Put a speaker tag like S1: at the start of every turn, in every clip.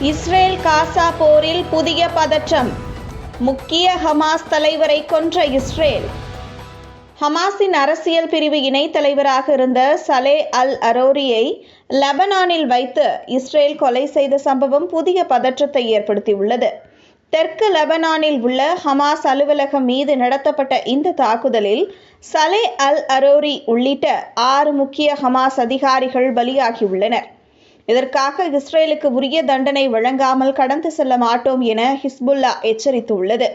S1: Israel Gaza போரில் புதிய பதற்றம். முக்கிய ஹமாஸ் தலைவரை கொன்ற இஸ்ரேல். ஹமாஸின் அரசியல் பிரிவு இணைத் தலைவராக இருந்த சலே அல் அரோரியை லெபனானில் வைத்து இஸ்ரேல் கொலை செய்த சம்பவம் புதிய பதற்றத்தை ஏற்படுத்தியுள்ளது. தெற்கு லெபனானில் உள்ள ஹமாஸ் அலுவலகம் மீது நடத்தப்பட்ட இந்த தாக்குதலில் சலே அல் அரோரி உள்ளிட்ட 6 முக்கிய ஹமாஸ் அதிகாரிகள் பலியாகியுள்ளனர். இதற்காக இஸ்ரேலுக்கு உரிய தண்டனை வழங்காமல் கடந்து செல்ல மாட்டோம் என ஹிஸ்புல்லா எச்சரித்துள்ளது.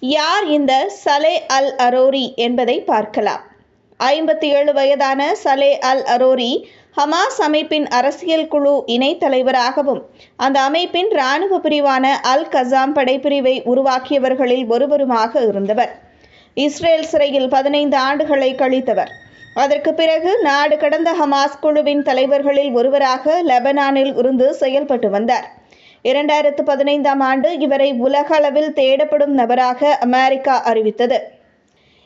S1: யார் இந்த சலே அல் அரோரி என்பதை பார்க்கலாம். 57 வயதான சலே அல் அரோரி ஹமாஸ் அமைப்பின் அரசியல் குழு இணைத் தலைவராகவும் அந்த அமைப்பின் இராணுவ பிரிவான அல் கசாம் படைப்பிரிவை உருவாக்கியவர்களில் ஒருவருமாக இருந்தவர். இஸ்ரேல் சிறையில் 15 ஆண்டுகளை கழித்தவர். அதற்கு பிறகு நாடு கடந்த ஹமாஸ் குழுவின் தலைவர்களில் ஒருவராக லெபனானில் இருந்து செயல்பட்டு வந்தார். 2015ஆம் ஆண்டு இவரை உலக அளவில் தேடப்படும் நபராக அமெரிக்கா அறிவித்தது.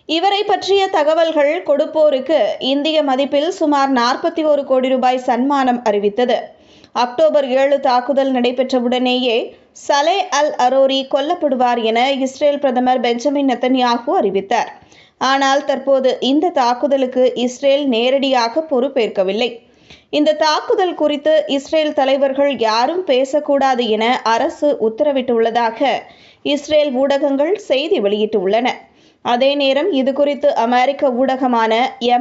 S1: இவரை பற்றிய தகவல்கள் கொடுப்போருக்கு இந்திய மதிப்பில் சுமார் 41 கோடி ரூபாய் சன்மானம் அறிவித்தது. அக்டோபர் 7 தாக்குதல் நடைபெற்றவுடனேயே சலே அல் அரோரி கொல்லப்படுவார் என இஸ்ரேல் பிரதமர் பெஞ்சமின் நெத்தன்யாகு அறிவித்தார். ஆனால் தற்போது இந்த தாக்குதலுக்கு இஸ்ரேல் நேரடியாக பொறுப்பேற்கவில்லை. இந்த தாக்குதல் குறித்து இஸ்ரேல் தலைவர்கள் யாரும் பேசக்கூடாது என அரசு உத்தரவிட்டுள்ளதாக இஸ்ரேல் ஊடகங்கள் செய்தி வெளியிட்டுள்ளன. அதே நேரம் இது குறித்து அமெரிக்க ஊடகமான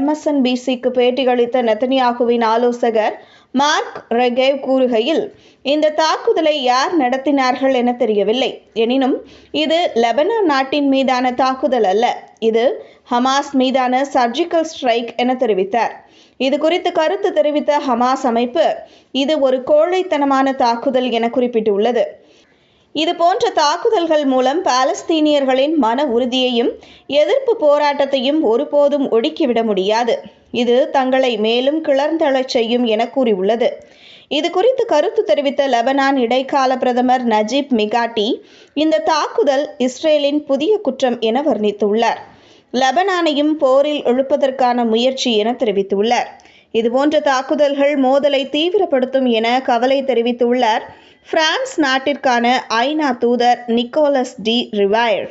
S1: MSNBCக்கு பேட்டியளித்த நெத்தன்யாகுவின் ஆலோசகர் மார்க் ரெகேவ் கூறுகையில், இந்த தாக்குதலை யார் நடத்தினார்கள் என தெரியவில்லை. எனினும் இது லெபனான் நாட்டின் மீதான தாக்குதல் அல்ல, இது ஹமாஸ் மீதான சர்ஜிக்கல் ஸ்ட்ரைக் என தெரிவித்தார். இது குறித்து கருத்து தெரிவித்த ஹமாஸ் அமைப்பு இது ஒரு கோழைத்தனமான தாக்குதல் என குறிப்பிட்டுள்ளது. இது போன்ற தாக்குதல்கள் மூலம் பாலஸ்தீனியர்களின் மன உறுதியையும் எதிர்ப்பு போராட்டத்தையும் ஒருபோதும் ஒடுக்கிவிட முடியாது. இது தங்களை மேலும் கிளர்ந்தெழச் செய்யும் என கூறியுள்ளது. இது குறித்து கருத்து தெரிவித்த லெபனான் இடைக்கால பிரதமர் நஜீப் மிகாட்டி இந்த தாக்குதல் இஸ்ரேலின் புதிய குற்றம் என வர்ணித்துள்ளார். லெபனானையும் போரில் இழுப்பதற்கான முயற்சி என தெரிவித்துள்ளார். இதுபோன்ற தாக்குதல்கள் மோதலை தீவிரப்படுத்தும் என கவலை தெரிவித்துள்ளார் பிரான்ஸ் நாட்டிற்கான ஐநா தூதர் நிக்கோலஸ் டி ரிவையர்.